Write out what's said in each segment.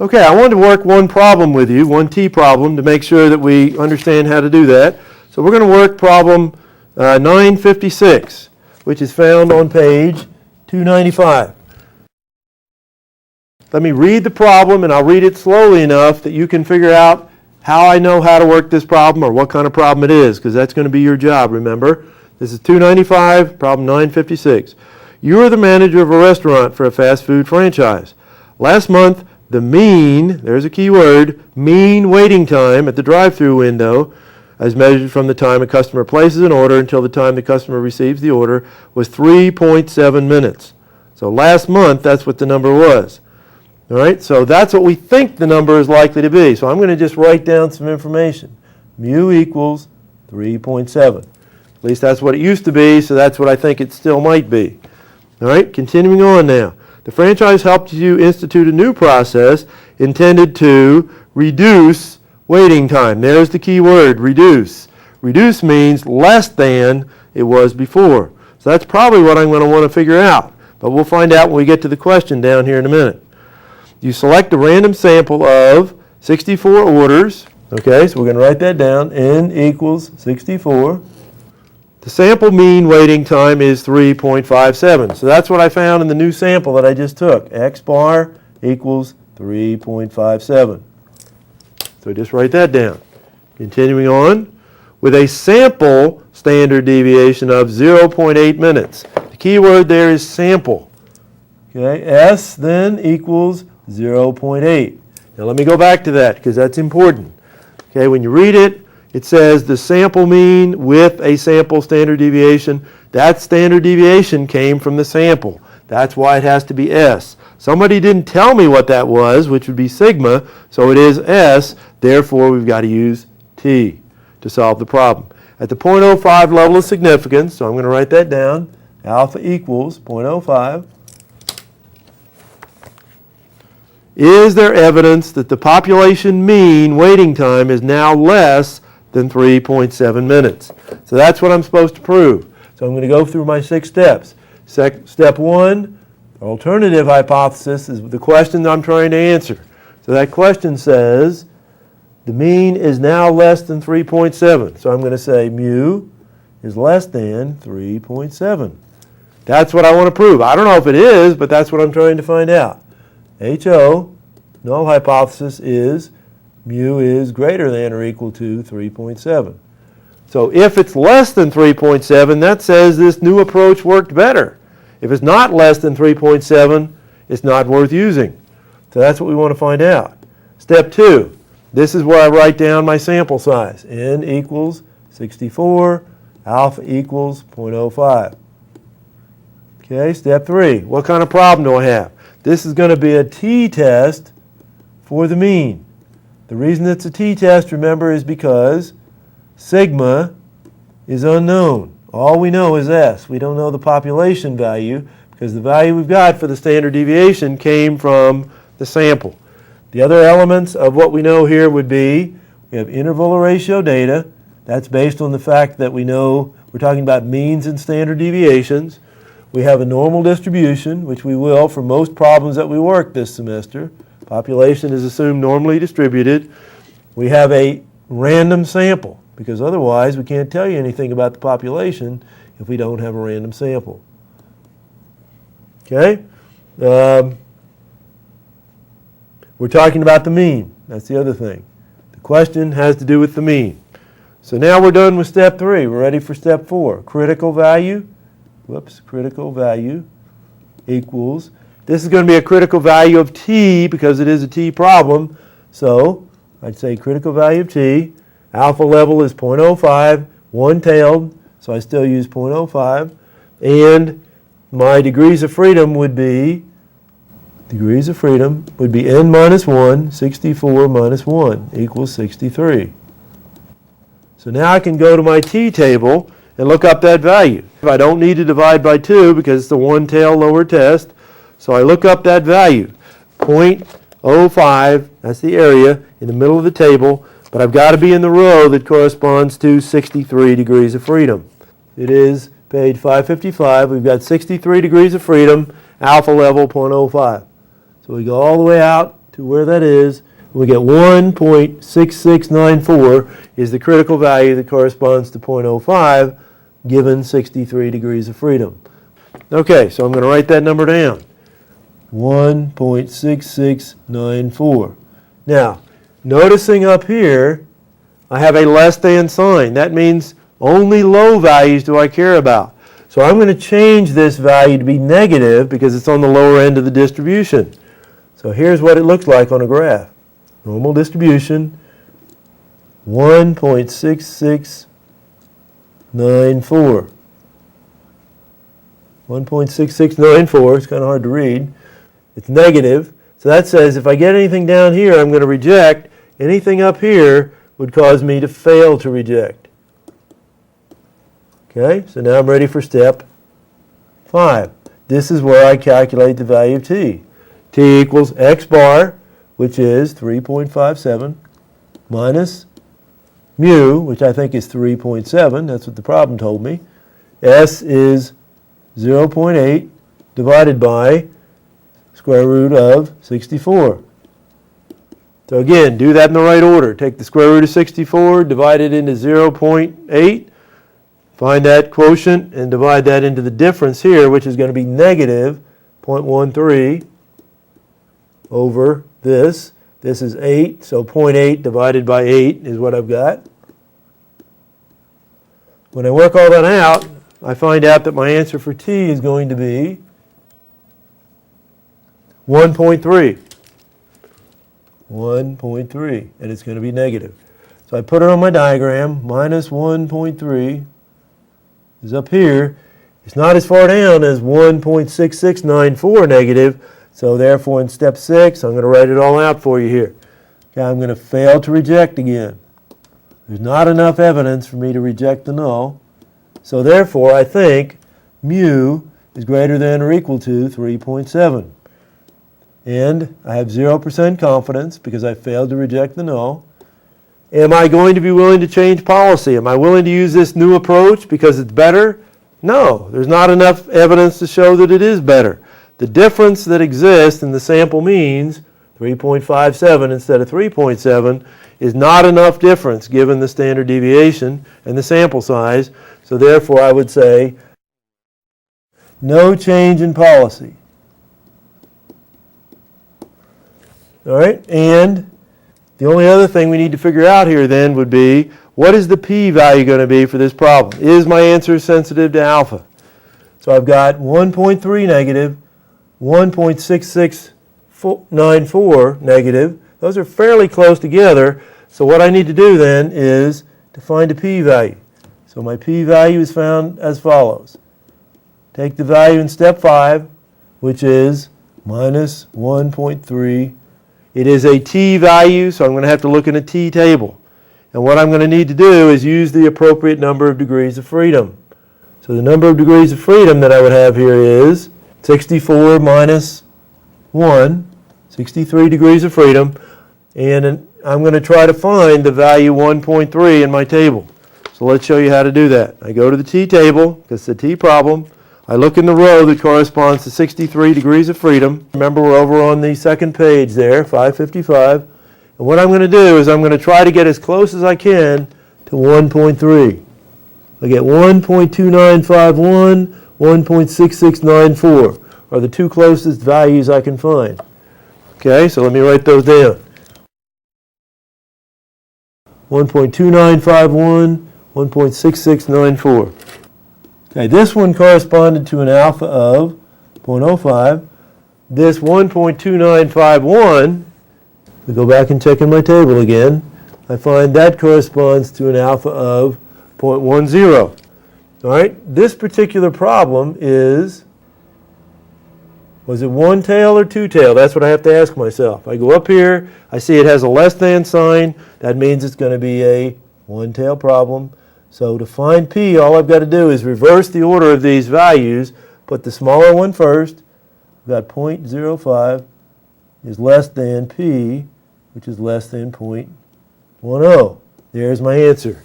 Okay, I wanted to work one problem with you, one T problem, to make sure that we understand how to do that. So we're going to work problem 956, which is found on page 295. Let me read the problem, and I'll read it slowly enough that you can figure out how I know how to work this problem or what kind of problem it is, because that's going to be your job, remember. This is 295, problem 956. You are the manager of a restaurant for a fast food franchise. Last month, the mean, there's a key word, mean waiting time at the drive-thru window, as measured from the time a customer places an order until the time the customer receives the order, was 3.7 minutes. So last month, that's what the number was. All right, so that's what we think the number is likely to be. So I'm going to just write down some information. Mu equals 3.7. At least that's what it used to be, so that's what I think it still might be. All right, continuing on now. The franchise helped you institute a new process intended to reduce waiting time. There's the key word, reduce. Reduce means less than it was before. So that's probably what I'm going to want to figure out. But we'll find out when we get to the question down here in a minute. You select a random sample of 64 orders. Okay, so we're going to write that down. N equals 64. The sample mean waiting time is 3.57. So that's what I found in the new sample that I just took. X bar equals 3.57. So just write that down. Continuing on, with a sample standard deviation of 0.8 minutes. The key word there is sample. Okay, S then equals 0.8. Now let me go back to that because that's important. Okay, when you read it, it says the sample mean with a sample standard deviation. That standard deviation came from the sample. That's why it has to be S. Somebody didn't tell me what that was, which would be sigma, so it is S. Therefore, we've got to use T to solve the problem. At the 0.05 level of significance, so I'm going to write that down, alpha equals 0.05. Is there evidence that the population mean waiting time is now less than 3.7 minutes? So that's what I'm supposed to prove. So I'm going to go through my 6 steps. Step 1, alternative hypothesis, is the question I'm trying to answer. So that question says the mean is now less than 3.7. So I'm going to say mu is less than 3.7. That's what I want to prove. I don't know if it is, but that's what I'm trying to find out. HO, null hypothesis, is mu is greater than or equal to 3.7. So if it's less than 3.7, that says this new approach worked better. If it's not less than 3.7, it's not worth using. So that's what we want to find out. Step 2, this is where I write down my sample size. N equals 64, alpha equals 0.05. Okay, step 3, what kind of problem do I have? This is going to be a t-test for the mean. The reason it's a t-test, remember, is because sigma is unknown. All we know is S. We don't know the population value because the value we've got for the standard deviation came from the sample. The other elements of what we know here would be we have interval or ratio data. That's based on the fact that we know we're talking about means and standard deviations. We have a normal distribution, which we will for most problems that we work this semester. Population is assumed normally distributed. We have a random sample, because otherwise we can't tell you anything about the population if we don't have a random sample. Okay? We're talking about the mean. That's the other thing. The question has to do with the mean. So now we're done with step 3. We're ready for step 4. Critical value. Critical value equals, this is going to be a critical value of t because it is a t problem. So I'd say critical value of t. Alpha level is 0.05, one-tailed, so I still use 0.05. And my degrees of freedom would be n minus 1, 64 minus 1 equals 63. So now I can go to my t table and look up that value. I don't need to divide by 2 because it's the one-tail lower test. So I look up that value, 0.05, that's the area in the middle of the table, but I've got to be in the row that corresponds to 63 degrees of freedom. It is page 555. We've got 63 degrees of freedom, alpha level 0.05. So we go all the way out to where that is. We get 1.6694 is the critical value that corresponds to 0.05 given 63 degrees of freedom. Okay, so I'm going to write that number down. 1.6694. Now, noticing up here, I have a less than sign. That means only low values do I care about. So I'm going to change this value to be negative because it's on the lower end of the distribution. So here's what it looks like on a graph. Normal distribution, 1.6694. 1.6694, it's kind of hard to read. It's negative. So that says if I get anything down here, I'm going to reject. Anything up here would cause me to fail to reject. Okay, so now I'm ready for step 5. This is where I calculate the value of t. T equals x bar, which is 3.57, minus mu, which I think is 3.7. That's what the problem told me. S is 0.8 divided by square root of 64. So again, do that in the right order. Take the square root of 64, divide it into 0.8, find that quotient, and divide that into the difference here, which is going to be negative 0.13 over this. This is 8, so 0.8 divided by 8 is what I've got. When I work all that out, I find out that my answer for t is going to be 1.3. 1.3, and it's going to be negative. So I put it on my diagram. Minus 1.3 is up here. It's not as far down as 1.6694 negative, so therefore in step 6, I'm going to write it all out for you here. Okay, I'm going to fail to reject again. There's not enough evidence for me to reject the null, so therefore I think mu is greater than or equal to 3.7. And I have 0% confidence because I failed to reject the null. Am I going to be willing to change policy? Am I willing to use this new approach because it's better? No, there's not enough evidence to show that it is better. The difference that exists in the sample means, 3.57 instead of 3.7, is not enough difference given the standard deviation and the sample size. So therefore I would say no change in policy. All right, and the only other thing we need to figure out here then would be, what is the p-value going to be for this problem? Is my answer sensitive to alpha? So I've got 1.3 negative, 1.6694 negative. Those are fairly close together, so what I need to do then is to find a p-value. So my p-value is found as follows. Take the value in step 5, which is minus 1.3. It is a t value, so I'm going to have to look in a t table. And what I'm going to need to do is use the appropriate number of degrees of freedom. So the number of degrees of freedom that I would have here is 64 minus 1, 63 degrees of freedom. And I'm going to try to find the value 1.3 in my table. So let's show you how to do that. I go to the t table, because it's a t problem. I look in the row that corresponds to 63 degrees of freedom. Remember, we're over on the second page there, 555. And what I'm going to do is I'm going to try to get as close as I can to 1.3. I get 1.2951, 1.6694 are the two closest values I can find. Okay, so let me write those down. 1.2951, 1.6694. Okay, this one corresponded to an alpha of 0.05. This 1.2951, we go back and check in my table again, I find that corresponds to an alpha of 0.10. All right, this particular problem is, was it one tail or two tail? That's what I have to ask myself. I go up here, I see it has a less than sign. That means it's going to be a one tail problem. So to find p, all I've got to do is reverse the order of these values, put the smaller one first. I've got 0.05 is less than p, which is less than 0.10. There's my answer.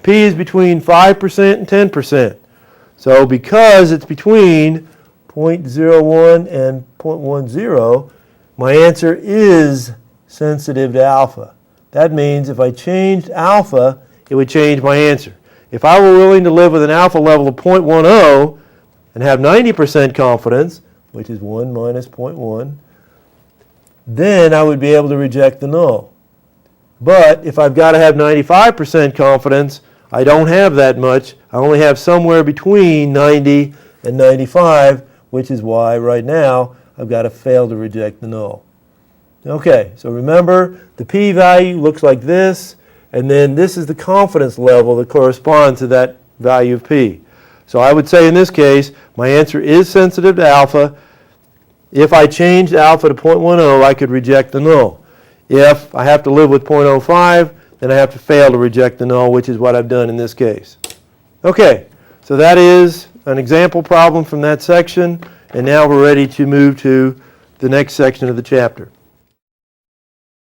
P is between 5% and 10%. So because it's between 0.01 and 0.10, my answer is sensitive to alpha. That means if I changed alpha, it would change my answer. If I were willing to live with an alpha level of 0.10 and have 90% confidence, which is 1 minus 0.1, then I would be able to reject the null. But if I've got to have 95% confidence, I don't have that much. I only have somewhere between 90 and 95, which is why right now I've got to fail to reject the null. Okay, so remember the p-value looks like this, and then this is the confidence level that corresponds to that value of p. So I would say in this case, my answer is sensitive to alpha. If I changed alpha to 0.10, I could reject the null. If I have to live with 0.05, then I have to fail to reject the null, which is what I've done in this case. Okay, so that is an example problem from that section, and now we're ready to move to the next section of the chapter.